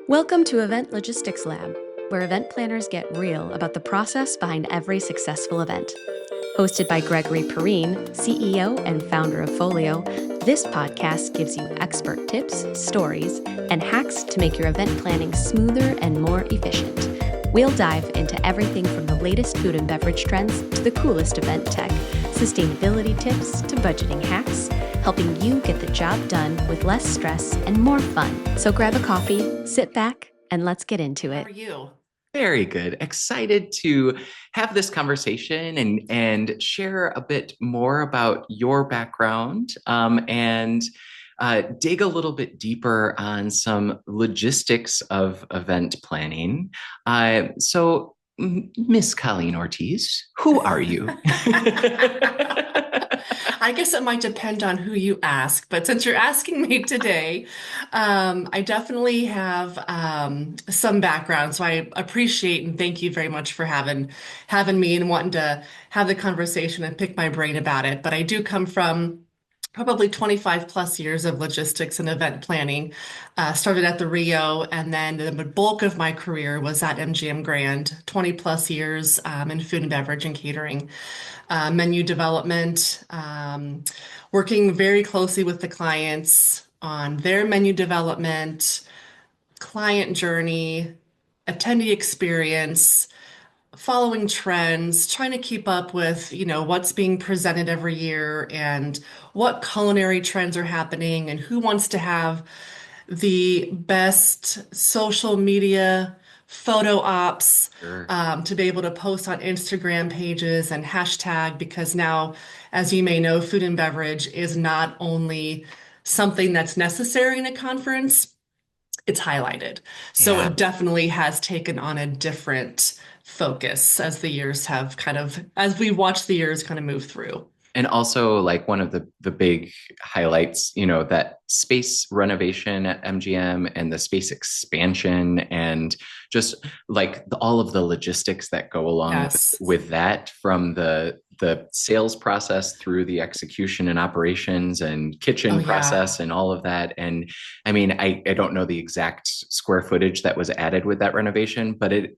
Welcome to Event Logistics Lab, where event planners get real about the process behind every successful event. Hosted by Gregory Perrine, CEO and founder of Folio, this podcast gives you expert tips, stories, and hacks to make your event planning smoother and more efficient. We'll dive into everything from the latest food and beverage trends to the coolest event tech, sustainability tips to budgeting hacks, helping you get the job done with less stress and more fun. So grab a coffee, sit back, and let's get into it. How are you? Very good. Excited to have this conversation and share a bit more about your background and dig a little bit deeper on some logistics of event planning. So, Miss Colleen Ortiz, who are you? I guess it might depend on who you ask, but since you're asking me today, I definitely have some background. So I appreciate and thank you very much for having me and wanting to have the conversation and pick my brain about it. But I do come from probably 25 plus years of logistics and event planning. Started at the Rio, and then the bulk of my career was at MGM Grand, 20 plus years in food and beverage and catering, menu development, working very closely with the clients on their menu development, client journey, attendee experience, following trends, trying to keep up with, what's being presented every year and what culinary trends are happening and who wants to have the best social media photo ops Sure. to be able to post on Instagram pages and hashtag, because now, as you may know, food and beverage is not only something that's necessary in a conference, it's highlighted. So Yeah. it definitely has taken on a different focus as the years have as we watch the years kind of move through. And also, like, one of the big highlights, that space renovation at MGM and the space expansion and just like all of the logistics that go along Yes. with that, from the sales process through the execution and operations and Oh, kitchen yeah. process and all of that. And I mean, I don't know the exact square footage that was added with that renovation, but it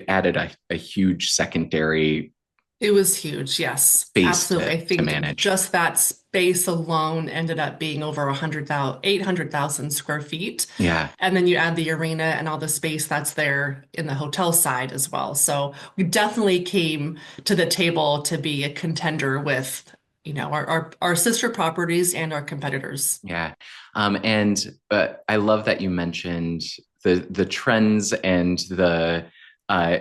added a huge secondary It was huge. Yes, space absolutely. I to think manage. just that space alone ended up being over 800,000 square feet. Yeah. And then you add the arena and all the space that's there in the hotel side as well. So we definitely came to the table to be a contender with, our sister properties and our competitors. Yeah. And I love that you mentioned the trends and the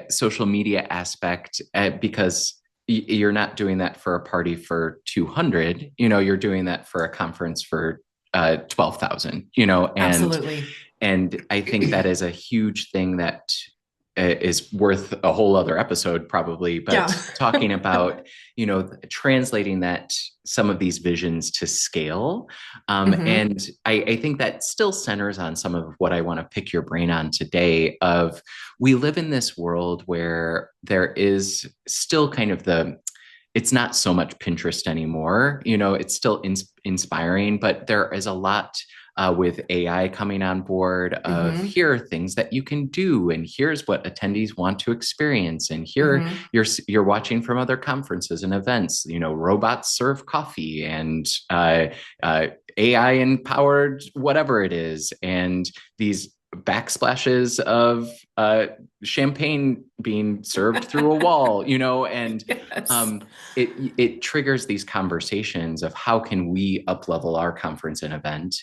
social media aspect, because you're not doing that for a party for 200, you're doing that for a conference for 12,000, Absolutely. and I think that is a huge thing that is worth a whole other episode probably, but Yeah. talking about, translating that, some of these visions to scale. hmm And I think that still centers on some of what I want to pick your brain on today of, we live in this world where there is still kind of it's not so much Pinterest anymore. It's still inspiring, but there is a lot with AI coming on board of, hmm here are things that you can do, and here's what attendees want to experience, and here hmm you're watching from other conferences and events. Robots serve coffee, and AI empowered whatever it is, and these backsplashes of champagne being served through a wall, and Yes. um, it triggers these conversations of, how can we up level our conference and event.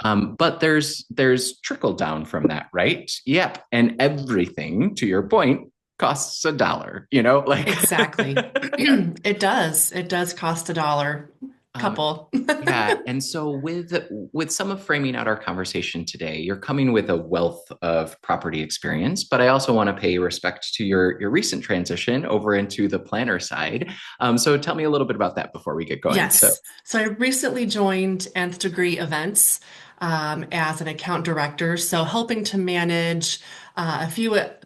But there's trickle down from that, right? Yep. And everything, to your point, costs $1, like. Exactly. It does. It does cost a dollar. um, Couple. Yeah, and so with some of framing out our conversation today, you're coming with a wealth of property experience, but I also want to pay respect to your recent transition over into the planner side. So tell me a little bit about that before we get going. So Yes. So I recently joined Nth Degree Events as an account director. So helping to manage a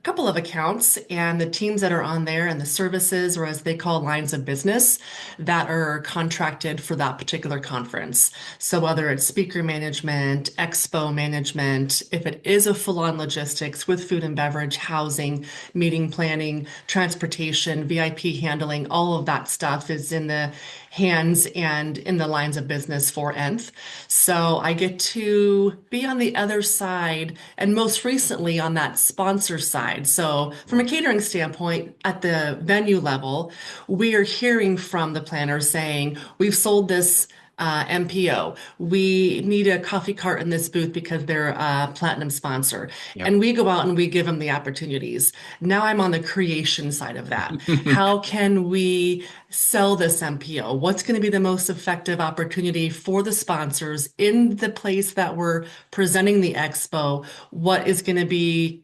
couple of accounts, and the teams that are on there and the services, or as they call lines of business, that are contracted for that particular conference. So whether it's speaker management, expo management, if it is a full-on logistics with food and beverage, housing, meeting planning, transportation, VIP handling, all of that stuff is in the hands and in the lines of business for Nth. So I get to be on the other side and most recently on that sponsor side. So from a catering standpoint, at the venue level, we are hearing from the planners saying, we've sold this MPO. We need a coffee cart in this booth because they're a platinum sponsor. Yep. And we go out and we give them the opportunities. Now I'm on the creation side of that. How can we sell this MPO? What's going to be the most effective opportunity for the sponsors in the place that we're presenting the expo? What is going to be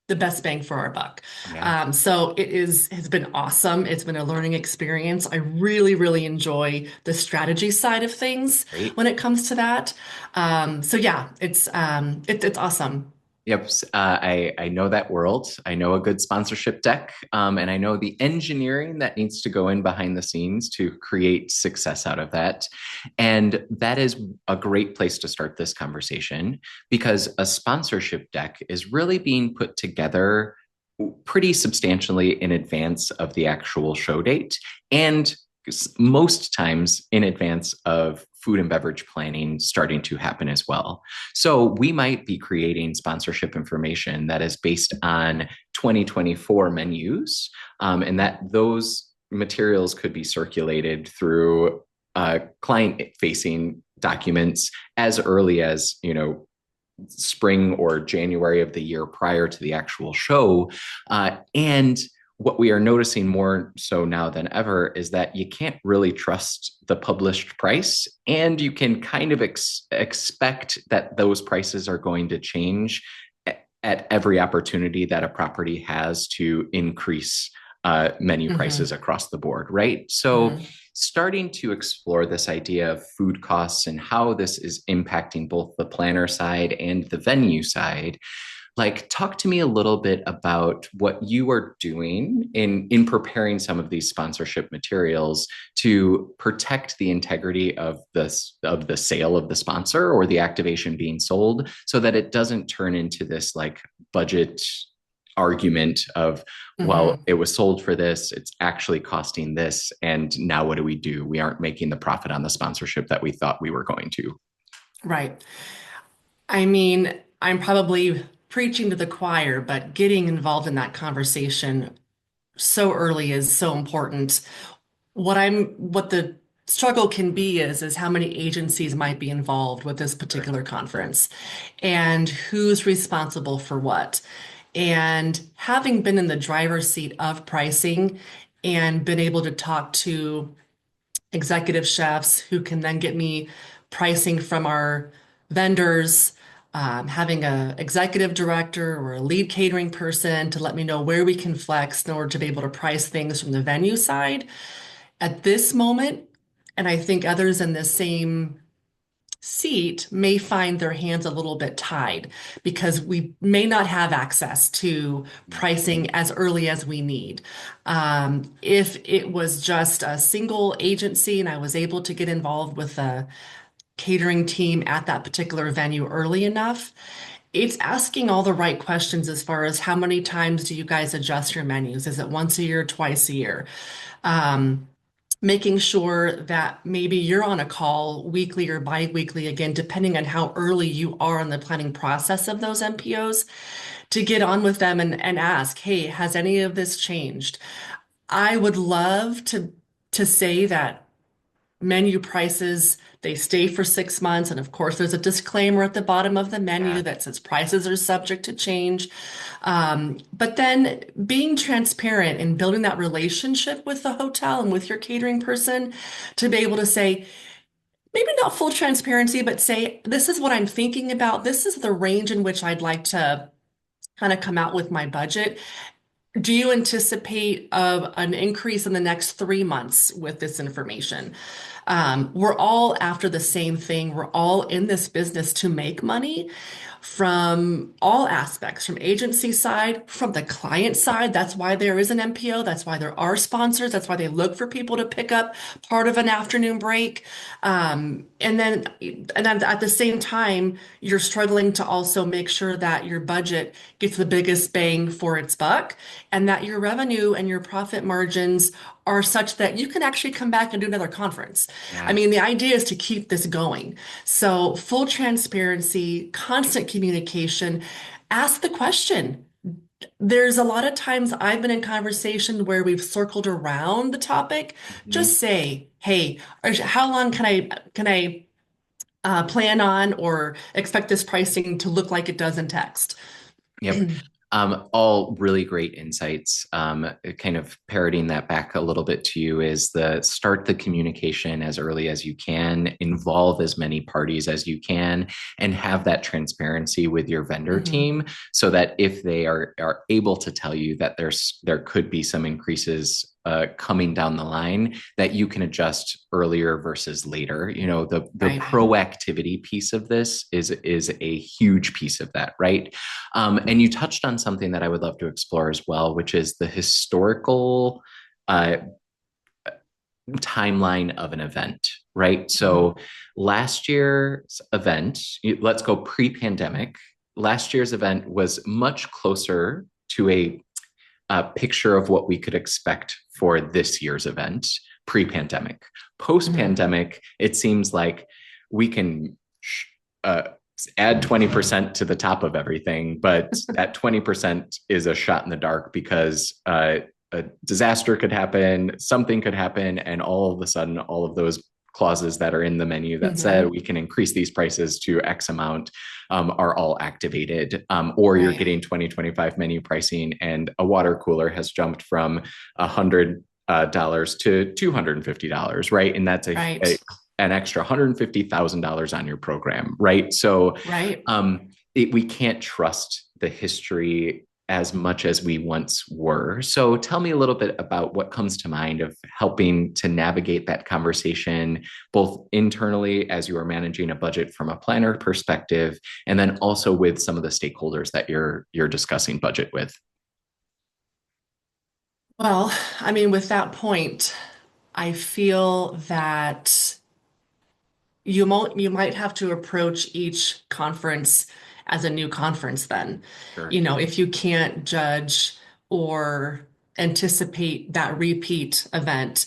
the best bang for our buck? Yeah. So has been awesome. It's been a learning experience. I really, really enjoy the strategy side of things Great. when it comes to that. So yeah, it's awesome. Yep. I know that world. I know a good sponsorship deck, and I know the engineering that needs to go in behind the scenes to create success out of that. And that is a great place to start this conversation because a sponsorship deck is really being put together pretty substantially in advance of the actual show date and most times in advance of food and beverage planning starting to happen as well. So we might be creating sponsorship information that is based on 2024 menus, and that those materials could be circulated through client-facing documents as early as, spring or January of the year prior to the actual show. And what we are noticing more so now than ever is that you can't really trust the published price, and you can kind of expect that those prices are going to change at every opportunity that a property has to increase menu prices across the board, right? So starting to explore this idea of food costs and how this is impacting both the planner side and the venue side. Like, talk to me a little bit about what you are doing in preparing some of these sponsorship materials to protect the integrity of the sale of the sponsor or the activation being sold, so that it doesn't turn into this like budget argument of, well, it was sold for this, it's actually costing this, and now what do? We aren't making the profit on the sponsorship that we thought we were going to. Right. I mean, I'm probably preaching to the choir, but getting involved in that conversation so early is so important. What the struggle can be is how many agencies might be involved with this particular conference and who's responsible for what. And having been in the driver's seat of pricing and been able to talk to executive chefs who can then get me pricing from our vendors, having a executive director or a lead catering person to let me know where we can flex in order to be able to price things from the venue side. At this moment, and I think others in the same seat may find their hands a little bit tied because we may not have access to pricing as early as we need. If it was just a single agency and I was able to get involved with a catering team at that particular venue early enough, it's asking all the right questions as far as how many times do you guys adjust your menus? Is it once a year, twice a year? Making sure that maybe you're on a call weekly or bi-weekly, again, depending on how early you are in the planning process of those MPOs, to get on with them and ask, hey, has any of this changed? I would love to say that menu prices, they stay for 6 months. And of course, there's a disclaimer at the bottom of the menu that says prices are subject to change. But then being transparent and building that relationship with the hotel and with your catering person to be able to say, maybe not full transparency, but say, this is what I'm thinking about. This is the range in which I'd like to kind of come out with my budget. Do you anticipate an increase in the next 3 months with this information? We're all after the same thing. We're all in this business to make money. from all aspects, from agency side, from the client side. That's why there is an MPO. That's why there are sponsors. That's why they look for people to pick up part of an afternoon break. And then at the same time, you're struggling to also make sure that your budget gets the biggest bang for its buck and that your revenue and your profit margins are such that you can actually come back and do another conference. I Yeah. mean, the idea is to keep this going. So full transparency, constant communication, ask the question. There's a lot of times I've been in conversation where we've circled around the topic. Mhm. Just say, hey, how long can I plan on or expect this pricing to look like it does in text? Yep. All really great insights. Kind of parroting that back a little bit to you is the start the communication as early as you can, involve as many parties as you can, and have that transparency with your vendor Mhm. team so that if they are able to tell you that there could be some increases coming down the line, that you can adjust earlier versus later. You know, the Right. proactivity piece of this is a huge piece of that, right? And you touched on something that I would love to explore as well, which is the historical uh, timeline of an event, right? Mhm. So last year's event, let's go pre-pandemic. Last year's event was much closer to a picture of what we could expect for this year's event pre-pandemic. Mhm. Post-pandemic, it seems like we can uh, add 20% to the top of everything, but that 20% is a shot in the dark because a disaster could happen, something could happen, and all of a sudden, all of those clauses that are in the menu that said Mhm. we can increase these prices to X amount are all activated. Or you're Right. getting 2025 menu pricing and a water cooler has jumped from $100 to $250, right? And that's Right. an extra $150,000 on your program, right? So Right. we can't trust the history as much as we once were. So tell me a little bit about what comes to mind of helping to navigate that conversation, both internally as you are managing a budget from a planner perspective, and then also with some of the stakeholders that you're discussing budget with. Well, I mean, with that point, I feel that you might have to approach each conference as a new conference then. Sure. You know, if you can't judge or anticipate that repeat event,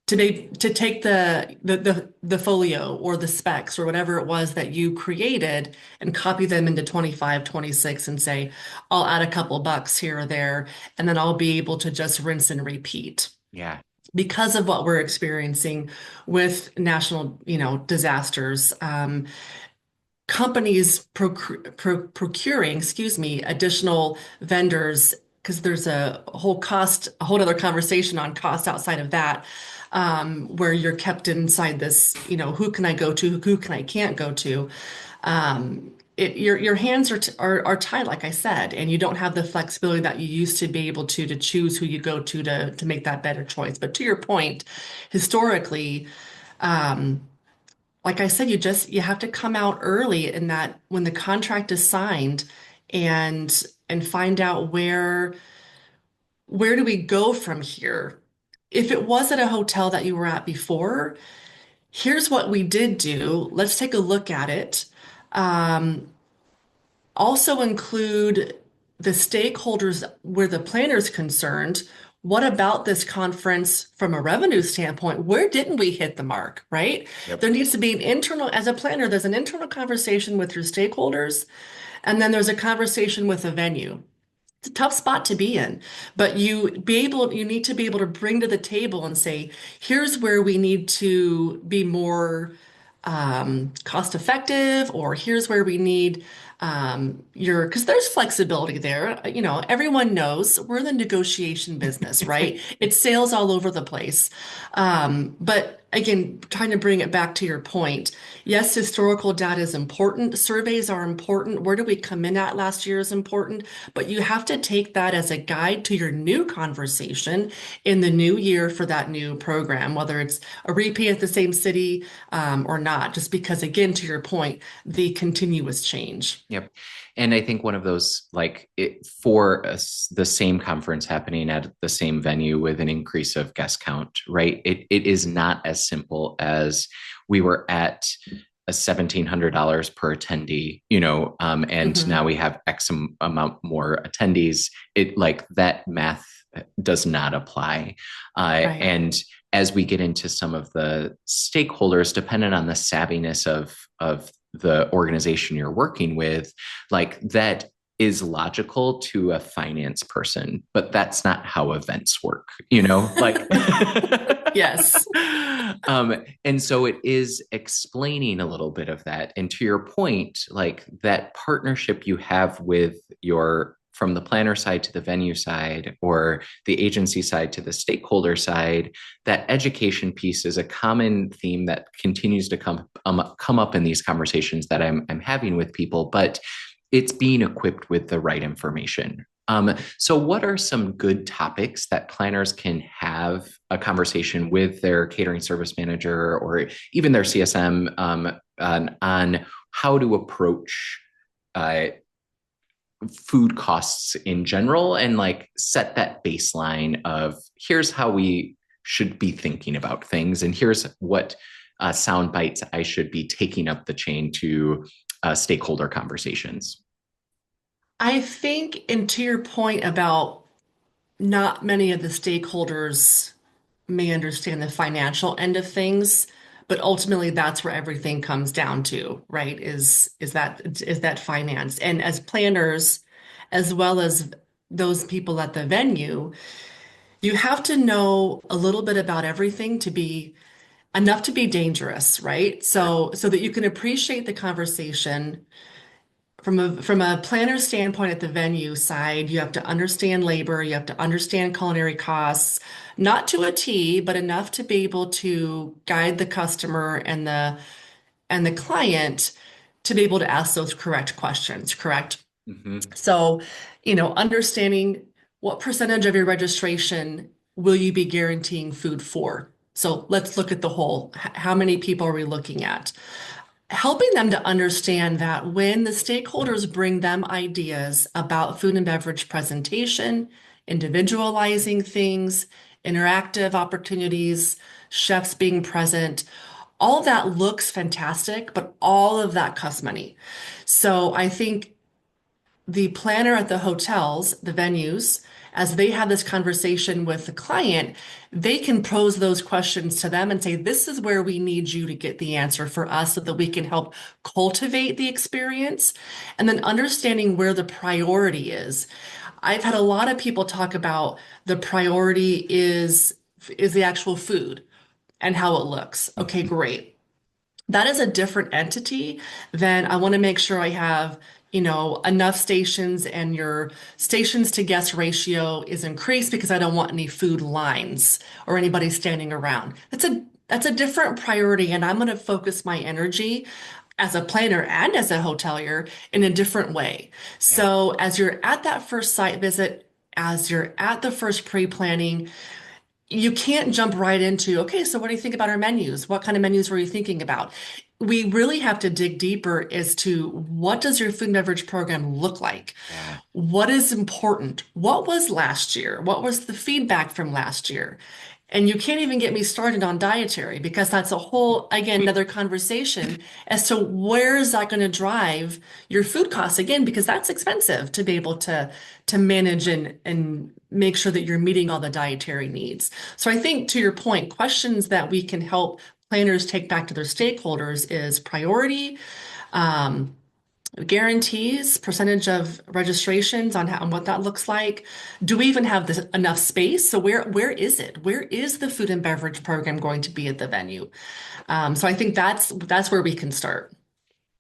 to take the folio or the specs or whatever it was that you created and copy them into 25, 26, and say, I'll add a couple bucks here or there, and then I'll be able to just rinse and repeat Yeah. because of what we're experiencing with national, disasters. Companies procuring, excuse me, additional vendors because there's a whole other conversation on cost outside of that, where you're kept inside this, who can I go to, who can I can't go to. Your hands are tied, like I said, and you don't have the flexibility that you used to be able to choose who you go to make that better choice. But to your point, historically, um, like I said, you have to come out early in that when the contract is signed and find out where do we go from here? If it was at a hotel that you were at before, here's what we did do. Let's take a look at it. Um, Also include the stakeholders where the planner's concerned. What about this conference from a revenue standpoint? Where didn't we hit the mark, right? Yep. There needs to be an internal, as a planner, there's an internal conversation with your stakeholders, and then there's a conversation with the venue. It's a tough spot to be in, but you need to be able to bring to the table and say, here's where we need to be more cost effective, or here's where we need because there's flexibility there. You know, everyone knows we're in the negotiation business, right? It's sales all over the place. But again, trying to bring it back to your point. Yes, historical data is important. Surveys are important. Where do we come in at last year is important, but you have to take that as a guide to your new conversation in the new year for that new program, whether it's a repeat at the same city or not, just because, again, to your point, the continuous change. Yep. And I think one of those, like for us, the same conference happening at the same venue with an increase of guest count, right? It is not as simple as we were at a $1,700 per attendee, and now we have X amount more attendees. It like that math does not apply. Right. And as we get into some of the stakeholders, dependent on the savviness of the organization you're working with, like that is logical to a finance person, but that's not how events work, like Yes. And so it is explaining a little bit of that. And to your point, like that partnership you have with from the planner side to the venue side, or the agency side to the stakeholder side, that education piece is a common theme that continues to come up in these conversations that I'm having with people, but it's being equipped with the right information. So what are some good topics that planners can have a conversation with their catering service manager or even their CSM on how to approach food costs in general, and like set that baseline of here's how we should be thinking about things, and here's what sound bites I should be taking up the chain to stakeholder conversations? I think, and to your point about not many of the stakeholders may understand the financial end of things, but ultimately that's where everything comes down to, right? Is that finance. And as planners, as well as those people at the venue, you have to know a little bit about everything to be enough to be dangerous, right? So that you can appreciate the conversation from a planner standpoint at the venue side. You have to understand labor, you have to understand culinary costs, not to a T, but enough to be able to guide the customer and the client to be able to ask those correct questions, correct? Mm-hmm. So, understanding what percentage of your registration will you be guaranteeing food for? So let's look at the whole. How many people are we looking at? Helping them to understand that when the stakeholders bring them ideas about food and beverage presentation, individualizing things, interactive opportunities, chefs being present, all of that looks fantastic, but all of that costs money. So I think the planner at the hotels, the venues, as they have this conversation with the client, they can pose those questions to them and say, this is where we need you to get the answer for us so that we can help cultivate the experience. And then understanding where the priority is. I've had a lot of people talk about the priority is the actual food and how it looks. Okay, great. That is a different entity than I want to make sure I have, enough stations and your stations to guest ratio is increased because I don't want any food lines or anybody standing around. That's a different priority, and I'm going to focus my energy as a planner and as a hotelier in a different way. So as you're at that first site visit, as you're at the first pre-planning, you can't jump right into, okay, so what do you think about our menus? What kind of menus were you thinking about? We really have to dig deeper as to what does your food and beverage program look like? Yeah. What is important? What was last year? What was the feedback from last year? And you can't even get me started on dietary because that's a whole, again, another conversation as to where is that going to drive your food costs again, because that's expensive to be able to manage and make sure that you're meeting all the dietary needs. So I think to your point, questions that we can help planners take back to their stakeholders is priority, guarantees, percentage of registrations on what that looks like. Do we even have enough space? So where is it? Where is the food and beverage program going to be at the venue? So I think that's where we can start.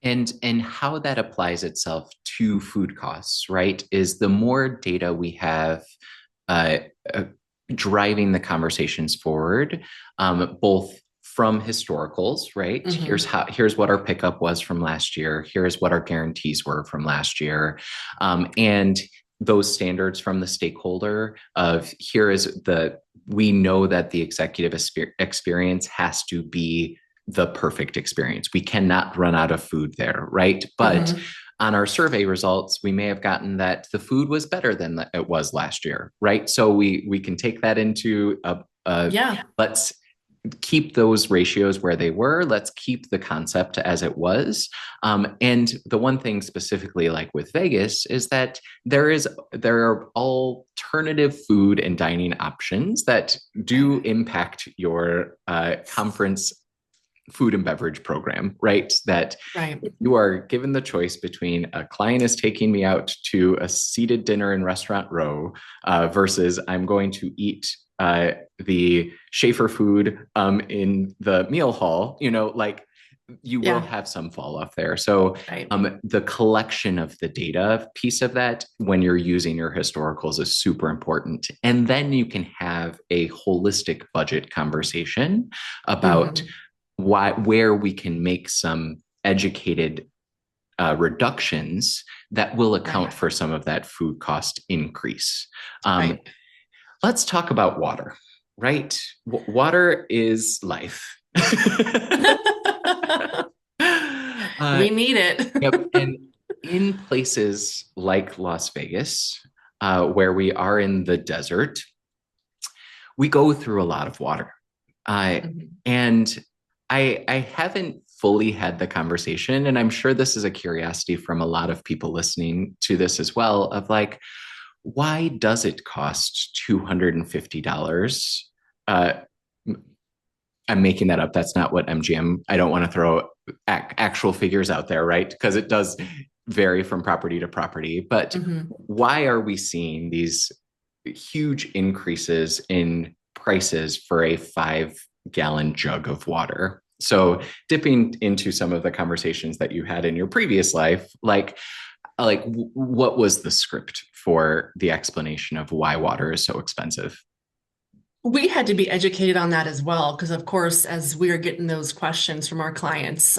And how that applies itself to food costs, right, is the more data we have uh, driving the conversations forward, both from historicals, right? Mhm. Here's what our pickup was from last year. Here's what our guarantees were from last year. And those standards from the stakeholder of we know that the executive experience has to be the perfect experience. We cannot run out of food there, right? But Mhm. on our survey results, we may have gotten that the food was better than it was last year, right? So we can take that into Yeah. let's keep those ratios where they were. Let's keep the concept as it was. And the one thing specifically, like with Vegas, is that there are alternative food and dining options that do impact your conference food and beverage program, right? That Right. you are given the choice between a client is taking me out to a seated dinner in Restaurant Row versus I'm going to eat the Schaefer food in the meal hall, like you will Yeah. have some fall off there. So Right. the collection of the data piece of that when you're using your historicals is super important. And then you can have a holistic budget conversation about Mhm. where we can make some educated reductions that will account Right. for some of that food cost increase. Um, Right. let's talk about water, right? Water is life. We need it. Yep. And in places like Las Vegas, where we are in the desert, we go through a lot of water. Mhm. And I haven't fully had the conversation, and I'm sure this is a curiosity from a lot of people listening to this as well, of like, why does it cost $250? Uh, I'm making that up. That's not what MGM. I don't want to throw actual figures out there, right? Because it does vary from property to property. But Mhm. why are we seeing these huge increases in prices for a 5 gallon jug of water? So dipping into some of the conversations that you had in your previous life, what was the script for the explanation of why water is so expensive? We had to be educated on that as well, because of course, as we are getting those questions from our clients,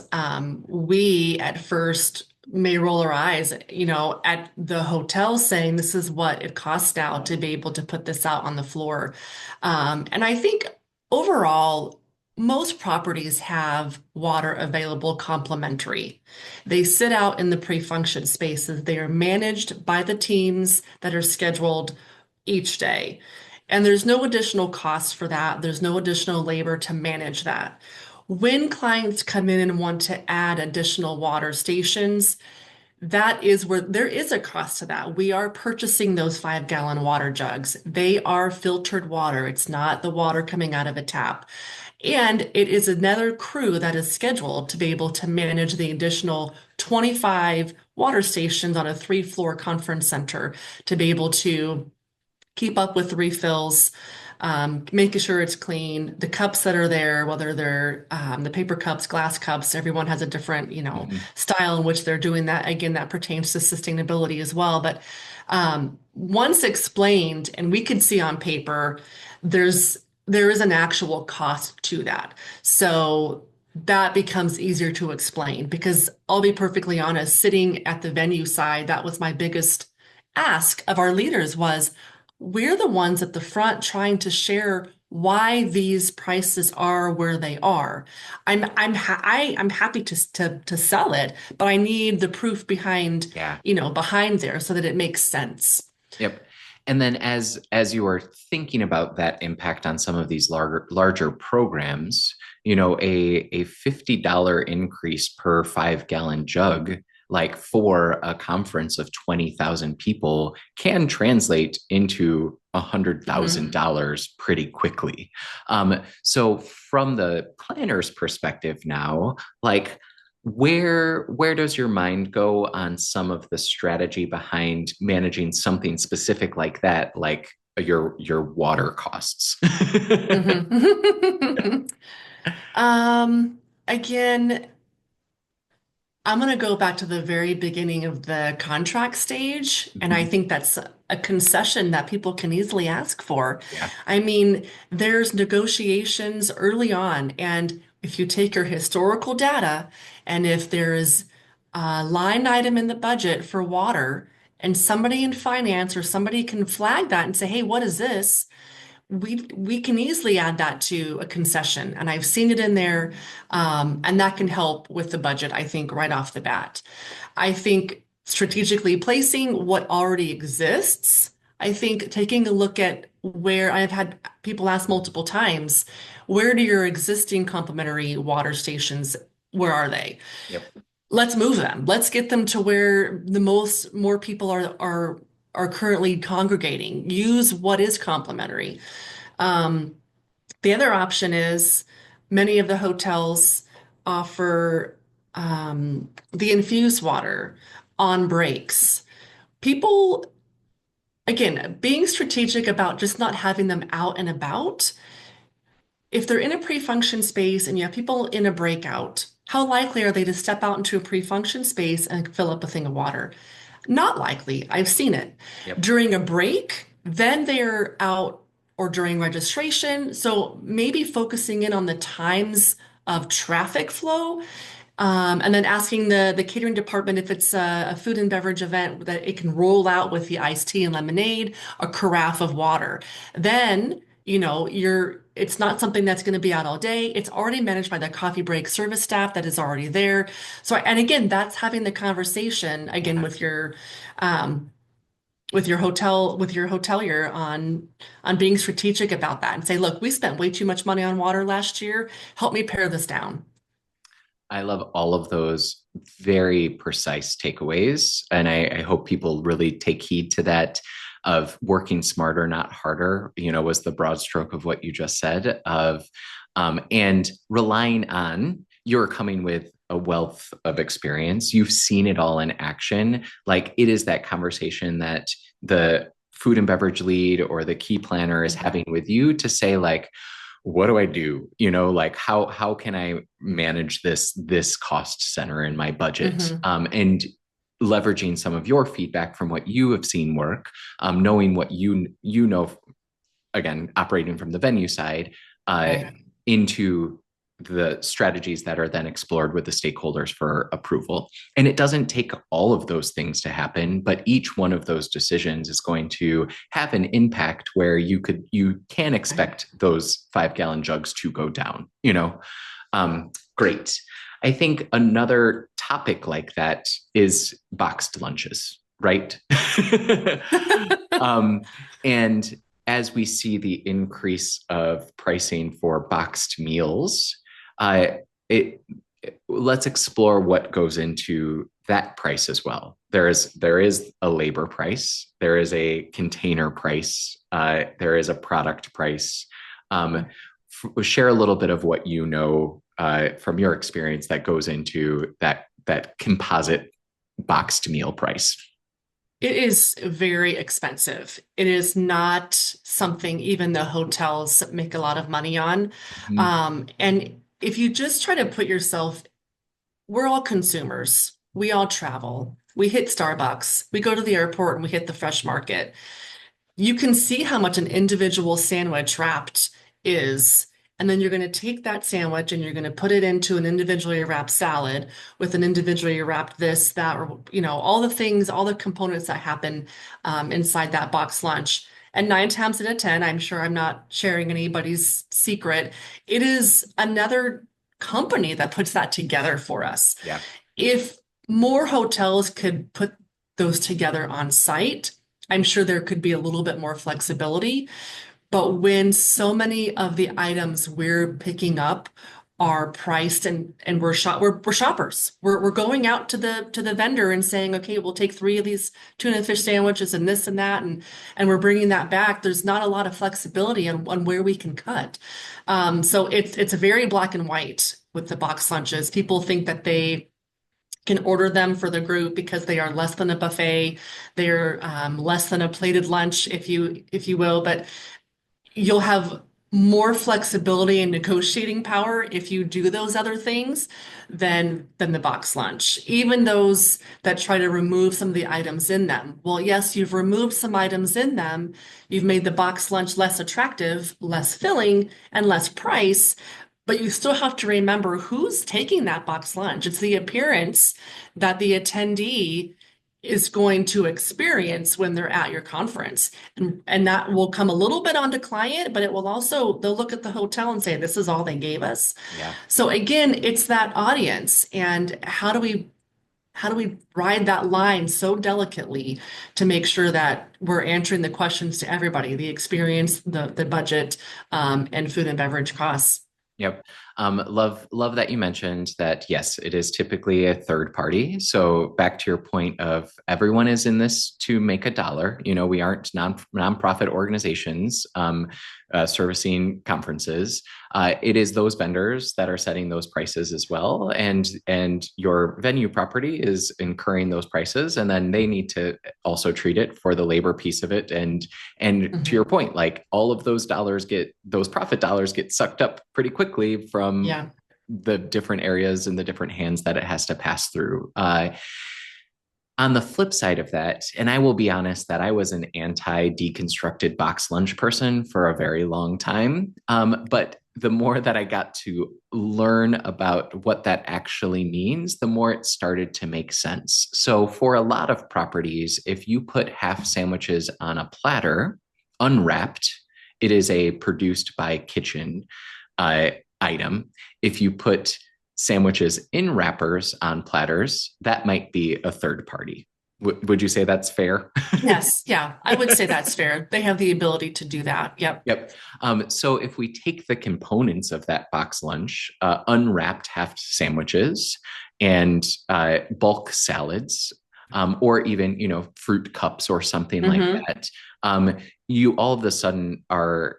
we at first may roll our eyes, at the hotel saying this is what it costs now to be able to put this out on the floor. And I think overall, most properties have water available complimentary. They sit out in the pre-function spaces. They are managed by the teams that are scheduled each day. And there's no additional cost for that. There's no additional labor to manage that. When clients come in and want to add additional water stations, that is where there is a cost to that. We are purchasing those 5 gallon water jugs. They are filtered water. It's not the water coming out of a tap. And it is another crew that is scheduled to be able to manage the additional 25 water stations on a 3-floor conference center to be able to keep up with refills, making sure it's clean. The cups that are there, whether they're the paper cups, glass cups, everyone has a different, Mhm. style in which they're doing that. Again, that pertains to sustainability as well. But once explained, and we can see on paper, there is an actual cost to that. So that becomes easier to explain because I'll be perfectly honest, sitting at the venue side, that was my biggest ask of our leaders was we're the ones at the front trying to share why these prices are where they are. I'm happy to sell it, but I need the proof behind, Yeah. behind there so that it makes sense. Yep. And then as you are thinking about that impact on some of these larger programs, a $50 increase per 5 gallon jug, like for a conference of 20,000 people, can translate into Mhm. $100,000 pretty quickly. So from the planner's perspective now, like where does your mind go on some of the strategy behind managing something specific like that, like your water costs? Mhm. Again, I'm going to go back to the very beginning of the contract stage, and I Mhm. think that's a concession that people can easily ask for. Yeah. I mean, there's negotiations early on, and if you take your historical data and if there's a line item in the budget for water and somebody in finance or somebody can flag that and say, hey, what is this? We can easily add that to a concession, and I've seen it in there, and that can help with the budget, I think, right off the bat. I think strategically placing what already exists, I think taking a look at where I've had people ask multiple times, where do your existing complimentary water stations, where are they? Yep. Let's move them. Let's get them to where the more people are currently congregating. Use what is complimentary. Um, the other option is many of the hotels offer the infused water on breaks. People, again, being strategic about just not having them out and about. If they're in a pre-function space and you have people in a breakout, how likely are they to step out into a pre-function space and fill up a thing of water? Not likely. I've seen it. Yep. During a break, then they're out or during registration. So maybe focusing in on the times of traffic flow, and then asking the catering department if it's a food and beverage event that it can roll out with the iced tea and lemonade, a carafe of water. Then, it's not something that's going to be out all day. It's already managed by the coffee break service staff that is already there. So, and again, that's having the conversation again with your hotelier on being strategic about that and say, look, we spent way too much money on water last year. Help me pare this down. I love all of those very precise takeaways. And I hope people really take heed to that of working smarter, not harder, was the broad stroke of what you just said and relying on you're coming with a wealth of experience. You've seen it all in action. Like it is that conversation that the food and beverage lead or the key planner is having with you to say like, what do I do? Like how can I manage this cost center in my budget? Mm-hmm. And leveraging some of your feedback from what you have seen work, knowing what again, operating from the venue side, Right. into the strategies that are then explored with the stakeholders for approval. And it doesn't take all of those things to happen, but each one of those decisions is going to have an impact where you can expect those 5-gallon jugs to go down, great. I think another topic like that is boxed lunches, right? And as we see the increase of pricing for boxed meals, let's explore what goes into that price as well. There is a labor price, there is a container price, there is a product price. Share a little bit of what from your experience that goes into that composite boxed meal price. It is very expensive. It is not something even the hotels make a lot of money on. Mm-hmm. And if you just try to put yourself, we're all consumers. We all travel. We hit Starbucks. We go to the airport and we hit the fresh market. You can see how much an individual sandwich wrapped is. And then you're going to take that sandwich and you're going to put it into an individually wrapped salad with an individually wrapped this, that, or, all the things, all the components that happen inside that box lunch. And 9 times out of 10, I'm sure I'm not sharing anybody's secret, it is another company that puts that together for us. Yeah. If more hotels could put those together on site, I'm sure there could be a little bit more flexibility. But when so many of the items we're picking up are priced and we're shoppers. We're going out to the vendor and saying, okay, we'll take 3 of these tuna and fish sandwiches and this and that, and we're bringing that back. There's not a lot of flexibility on where we can cut. So it's a very black and white with the box lunches. People think that they can order them for the group because they are less than a buffet. They're less than a plated lunch, if you will, but you'll have more flexibility and negotiating power if you do those other things than the box lunch. Even those that try to remove some of the items in them. Well, yes, you've removed some items in them. You've made the box lunch less attractive, less filling, and less price. but you still have to remember who's taking that box lunch. It's the appearance that the attendee is going to experience when they're at your conference. And that will come a little bit onto client, but it will also, they'll look at the hotel and say, this is all they gave us. Yeah. So again, it's that audience. And how do we ride that line so delicately to make sure that we're answering the questions to everybody, the experience, the budget, and food and beverage costs? Yep. Love that you mentioned that. Yes, it is typically a third party. So back to your point of everyone is in this to make a dollar. You know, we aren't nonprofit organizations servicing conferences. It is those vendors that are setting those prices as well, and your venue property is incurring those prices, and then they need to also treat it for the labor piece of it. And to your point, like all of those profit dollars get sucked up pretty quickly from Yeah. the different areas and the different hands that it has to pass through. On the flip side of that, and I will be honest that I was an anti-deconstructed box lunch person for a very long time. But the more that I got to learn about what that actually means, the more it started to make sense. So for a lot of properties, if you put half sandwiches on a platter, unwrapped, it is a produced by kitchen item. If you put sandwiches in wrappers on platters, that might be a third party. Would you say that's fair? Yes. Yeah. I would say that's fair. They have the ability to do that. Yep. Yep. So if we take the components of that box lunch, unwrapped half sandwiches and bulk salads, or even, fruit cups or something like that, you all of a sudden are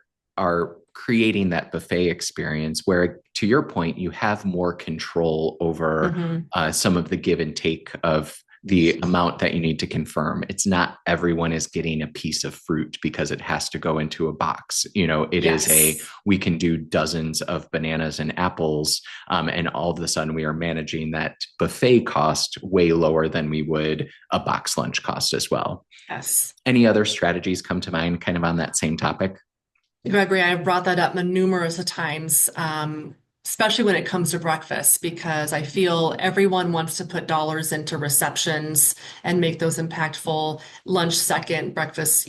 creating that buffet experience where, to your point, you have more control over some of the give and take of the amount that you need to confirm. It's not everyone is getting a piece of fruit because it has to go into a box. It is we can do dozens of bananas and apples, and all of a sudden we are managing that buffet cost way lower than we would a box lunch cost as well. Yes. Any other strategies come to mind kind of on that same topic? Gregory, I've brought that up numerous of times, especially when it comes to breakfast, because I feel everyone wants to put dollars into receptions and make those impactful. Lunch second, breakfast,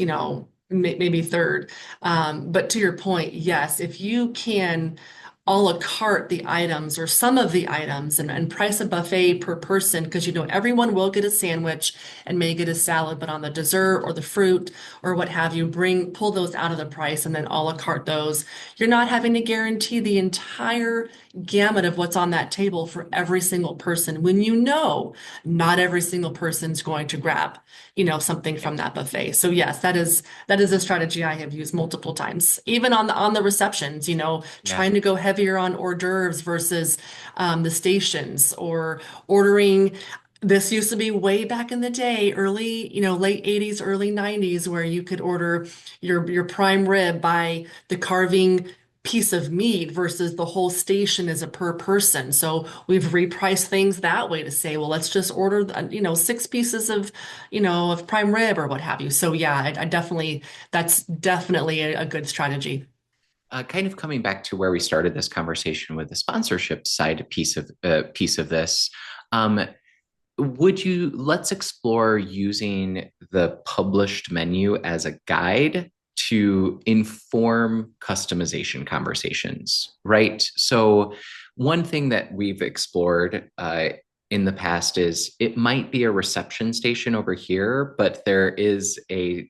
maybe third. But to your point, yes, if you can a la carte the items or some of the items and price a buffet per person, because everyone will get a sandwich and may get a salad, but on the dessert or the fruit or what have you, pull those out of the price and then a la carte those. You're not having to guarantee the entire gamut of what's on that table for every single person when not every single person's going to grab something from that buffet. So yes, that is a strategy I have used multiple times, even on the receptions, trying to go heavier on hors d'oeuvres versus the stations, or ordering. This used to be way back in the day, early, late 80s, early 90s, where you could order your prime rib by the carving piece of meat versus the whole station as a per person. So we've repriced things that way to say, well, let's just order, 6 pieces of prime rib or what have you. So yeah, that's definitely a good strategy. Kind of coming back to where we started this conversation with the sponsorship side piece of this. Let's explore using the published menu as a guide to inform customization conversations, right? So one thing that we've explored in the past is it might be a reception station over here, but there is a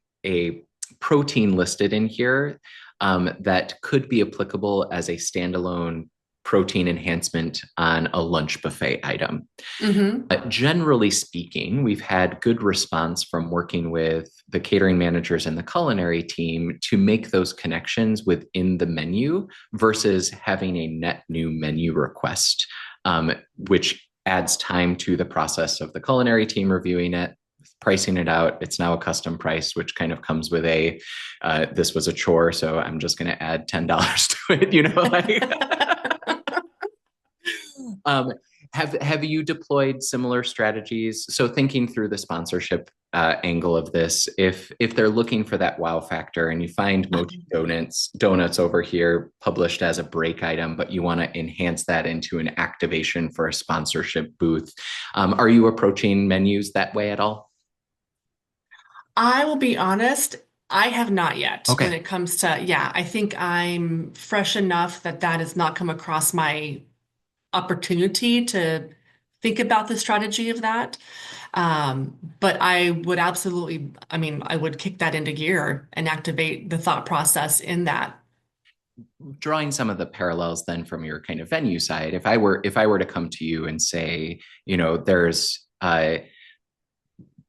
protein listed in here that could be applicable as a standalone protein enhancement on a lunch buffet item. Generally speaking, we've had good response from working with the catering managers and the culinary team to make those connections within the menu versus having a net new menu request, which adds time to the process of the culinary team reviewing it, pricing it out. It's now a custom price, which kind of comes with this was a chore, so I'm just going to add $10 to it, Have you deployed similar strategies? So thinking through the sponsorship angle of this, if they're looking for that wow factor and you find Mochi donuts over here published as a break item, but you want to enhance that into an activation for a sponsorship booth, are you approaching menus that way at all? I will be honest, I have not yet when Okay. it comes to, yeah, I think I'm fresh enough that that has not come across my opportunity to think about the strategy of that. But I would absolutely, I mean, I would kick that into gear and activate the thought process in that. Drawing some of the parallels then from your kind of venue side, if I were to come to you and say, there's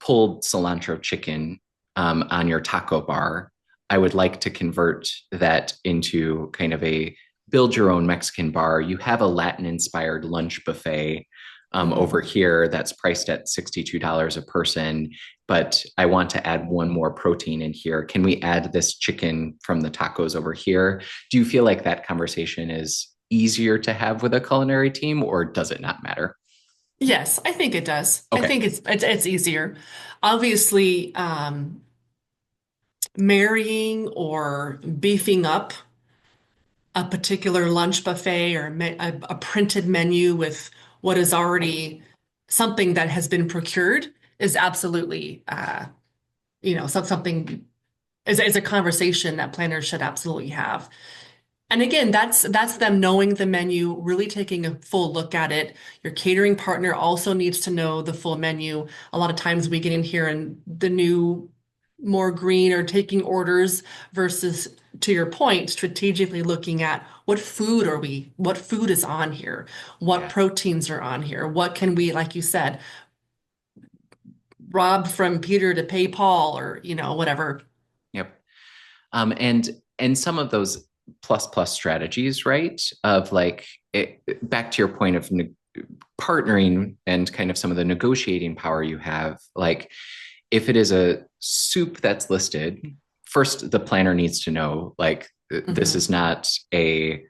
pulled cilantro chicken on your taco bar, I would like to convert that into kind of a build your own Mexican bar. You have a Latin inspired lunch buffet over here that's priced at $62 a person, but I want to add one more protein in here. Can we add this chicken from the tacos over here? Do you feel like that conversation is easier to have with a culinary team, or does it not matter? Yes, I think it does. I Okay. think it's easier. Obviously, marrying or beefing up a particular lunch buffet or a printed menu with what is already something that has been procured is absolutely, something is a conversation that planners should absolutely have. And again, that's them knowing the menu, really taking a full look at it. Your catering partner also needs to know the full menu. A lot of times we get in here and the new more green or taking orders versus, to your point, strategically looking at what food is on here, what Yeah. proteins are on here, what can we, like you said, rob from Peter to pay Paul or, whatever. Yep. And some of those plus plus strategies, right? Of like back to your point of partnering and kind of some of the negotiating power you have. Like if it is a soup that's listed, first the planner needs to know like this Mhm. is not a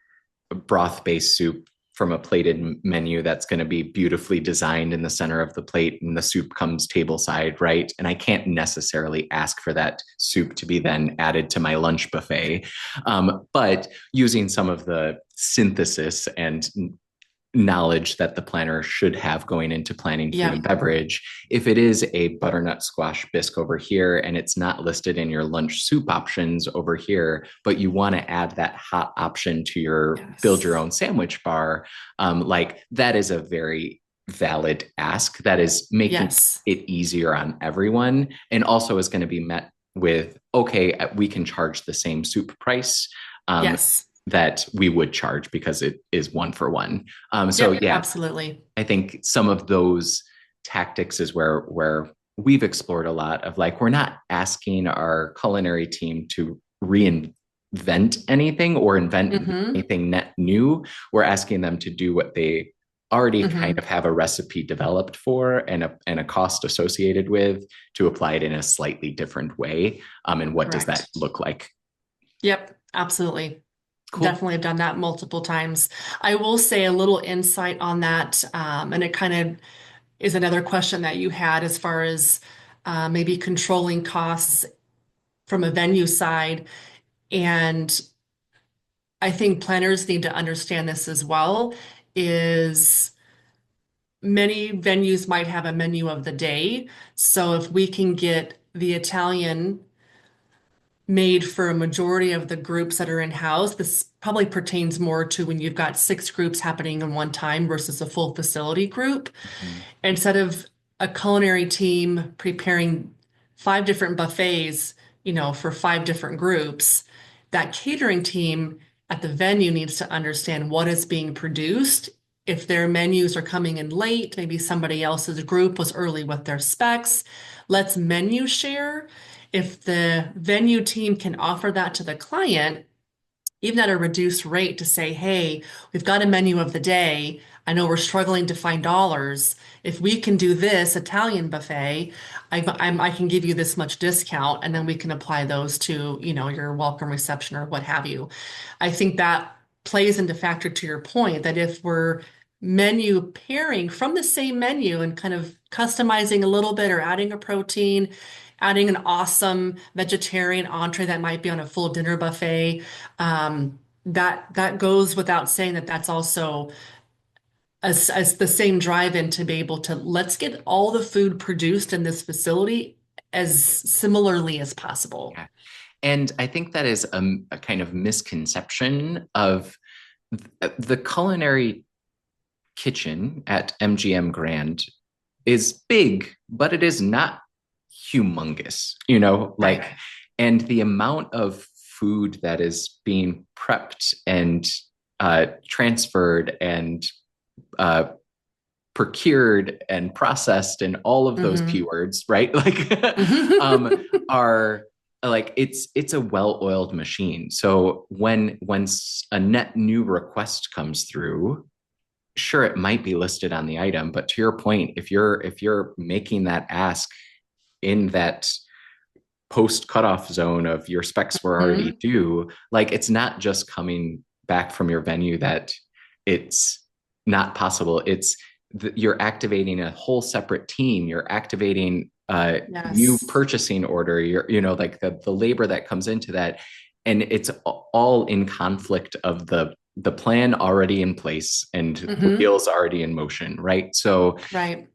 broth based soup from a plated menu that's going to be beautifully designed in the center of the plate and the soup comes table side, right? And I can't necessarily ask for that soup to be then added to my lunch buffet. But using some of the synthesis and knowledge that the planner should have going into planning food and Yep. beverage. If it is a butternut squash bisque over here and it's not listed in your lunch soup options over here, but you want to add that hot option to your build your Yes. own sandwich bar, like that is a very valid ask that is making Yes. it easier on everyone and also is going to be met with, okay, we can charge the same soup price. Yes. That we would charge because it is one for one. So Yep, yeah, absolutely. I think some of those tactics is where we've explored a lot of like we're not asking our culinary team to reinvent anything or invent Hmm. anything net new. We're asking them to do what they already kind Hmm. of have a recipe developed for and a cost associated with to apply it in a slightly different way. And what does that Correct. look like? Yep, absolutely. Cool. Definitely have done that multiple times. I will say a little insight on that, and it kind of is another question that you had as far as maybe controlling costs from a venue side. And I think planners need to understand this as well, is many venues might have a menu of the day. So if we can get the Italian made for a majority of the groups that are in-house. This probably pertains more to when you've got six groups happening in one time versus a full facility group. Mhm. Instead of a culinary team preparing five different buffets, for five different groups, that catering team at the venue needs to understand what is being produced. If their menus are coming in late, maybe somebody else's group was early with their specs. Let's menu share. If the venue team can offer that to the client, even at a reduced rate to say, hey, we've got a menu of the day. I know we're struggling to find dollars. If we can do this Italian buffet, I can give you this much discount, and then we can apply those to, your welcome reception or what have you. I think that plays into factor to your point that if we're menu pairing from the same menu and kind of customizing a little bit or adding a protein, adding an awesome vegetarian entree that might be on a full dinner buffet. That goes without saying that that's also as the same drive-in to be able to let's get all the food produced in this facility as similarly as possible. Yeah. And I think that is a kind of misconception of the culinary kitchen at MGM Grand is big, but it is not humongous, like, Right. and the amount of food that is being prepped and transferred and uh, procured and processed and all of those Hmm. P words, right? Like, are like it's a well-oiled machine. So when a net new request comes through, sure, it might be listed on the item, but to your point, if you're making that ask in that post cutoff zone of your specs were already due, like it's not just coming back from your venue that it's not possible. You're activating a whole separate team. You're activating a new Yes. purchasing order. Like the labor that comes into that, and it's all in conflict of the plan already in place and the Hmm. wheels already in motion, right? So Right.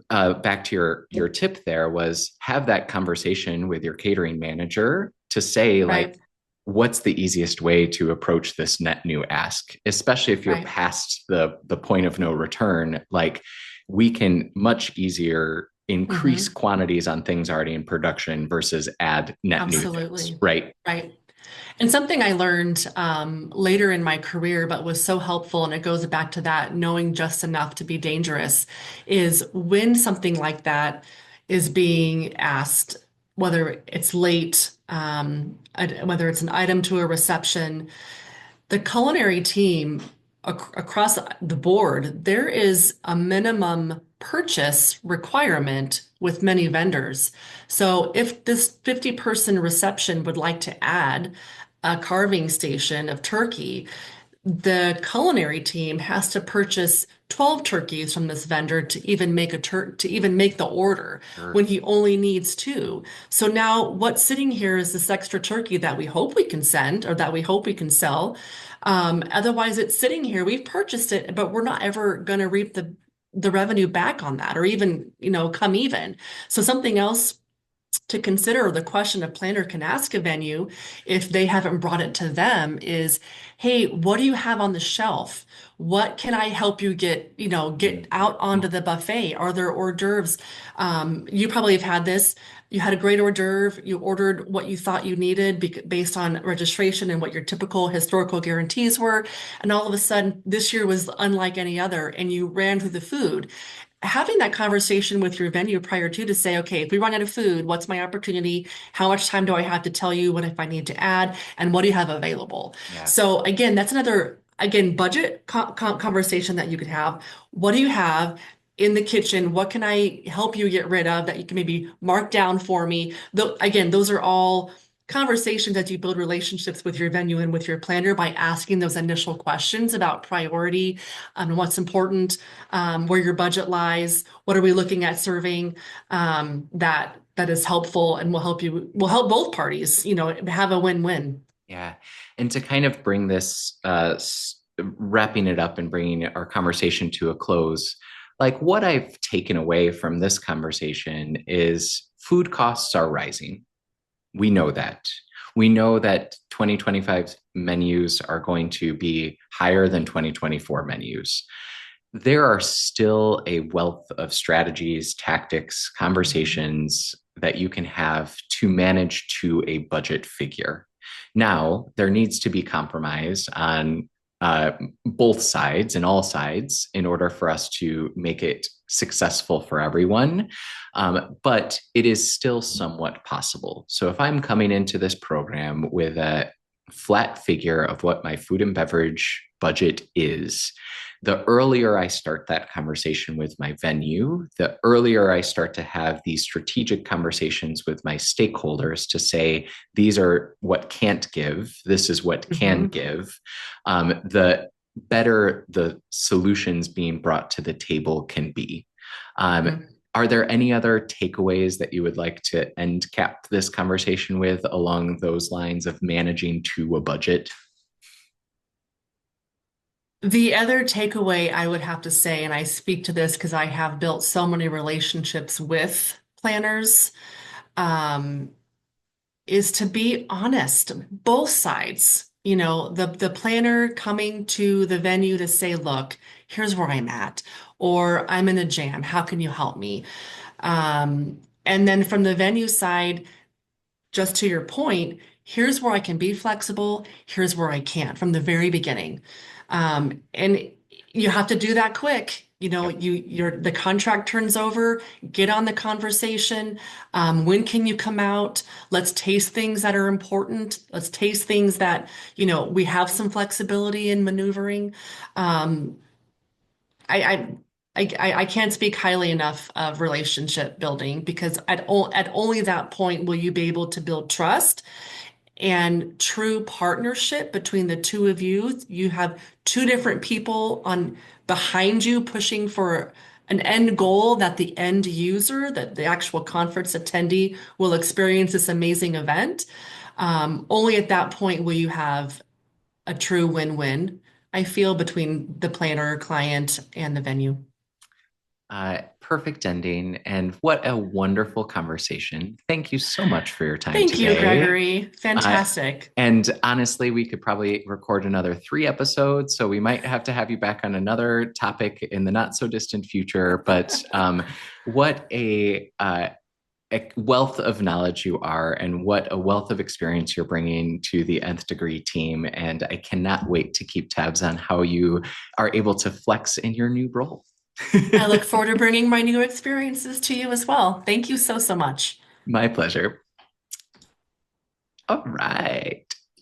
back to your tip there was have that conversation with your catering manager to say like, Right. what's the easiest way to approach this net new ask, especially if you're Right. past the point of no return. Like, we can much easier increase Hmm. quantities on things already in production versus add net new things, Absolutely. right? Right. And something I learned later in my career, but was so helpful, and it goes back to that knowing just enough to be dangerous, is when something like that is being asked, whether it's late, whether it's an item to a reception, the culinary team across the board, there is a minimum purchase requirement with many vendors. So if this 50-person reception would like to add a carving station of turkey, the culinary team has to purchase 12 turkeys from this vendor to even make to even make the order Sure. when he only needs two. So now what's sitting here is this extra turkey that we hope we can send or that we hope we can sell. Otherwise, it's sitting here. We've purchased it, but we're not ever going to reap the revenue back on that, or even, come even. So something else to consider, the question a planner can ask a venue if they haven't brought it to them is, hey, what do you have on the shelf? What can I help you get out onto the buffet? Are there hors d'oeuvres? You probably have had this. You had a great hors d'oeuvre. You ordered what you thought you needed based on registration and what your typical historical guarantees were. And all of a sudden, this year was unlike any other, and you ran through the food. Having that conversation with your venue prior to say, okay, if we run out of food, what's my opportunity? How much time do I have to tell you what if I need to add? And what do you have available? Yeah. So again, that's another, again, budget conversation that you could have. What do you have in the kitchen? What can I help you get rid of that you can maybe mark down for me? Again, those are all conversations as you build relationships with your venue and with your planner by asking those initial questions about priority, what's important, where your budget lies, what are we looking at serving, that is helpful and will help both parties, have a win-win. Yeah. And to kind of bring this, wrapping it up and bringing our conversation to a close, like what I've taken away from this conversation is food costs are rising. We know that. We know that 2025 menus are going to be higher than 2024 menus. There are still a wealth of strategies, tactics, conversations that you can have to manage to a budget figure. Now, there needs to be compromise on both sides and all sides in order for us to make it successful for everyone. But it is still somewhat possible. So if I'm coming into this program with a flat figure of what my food and beverage budget is, the earlier I start that conversation with my venue, the earlier I start to have these strategic conversations with my stakeholders to say, these are what can't give, this is what can Mhm. give. The better the solutions being brought to the table can be. Mhm. Are there any other takeaways that you would like to end cap this conversation with along those lines of managing to a budget? The other takeaway I would have to say, and I speak to this because I have built so many relationships with planners, um, is to be honest, both sides. You know, the planner coming to the venue to say, look, here's where I'm at, or I'm in a jam. How can you help me? And then from the venue side, just to your point, here's where I can be flexible, here's where I can't from the very beginning. And you have to do that quick. You know, Yep. the contract turns over, get on the conversation. When can you come out? Let's taste things that are important. Let's taste things that, we have some flexibility in maneuvering. Um, I, I can't speak highly enough of relationship building because at only that point will you be able to build trust and true partnership between the two of you. You have two different people on behind you pushing for an end goal that the end user, that the actual conference attendee will experience this amazing event. Only at that point will you have a true win-win, I feel, between the planner, client, and the venue. Perfect ending. And what a wonderful conversation. Thank you so much for your time Thank you, today. Gregory. Uh, Fantastic. and honestly, we could probably record another 3 episodes. So we might have to have you back on another topic in the not so distant future. But what a wealth of knowledge you are, and what a wealth of experience you're bringing to the Nth Degree team. And I cannot wait to keep tabs on how you are able to flex in your new role. I look forward to bringing my new experiences to you as well. Thank you so, so much. My pleasure. All right.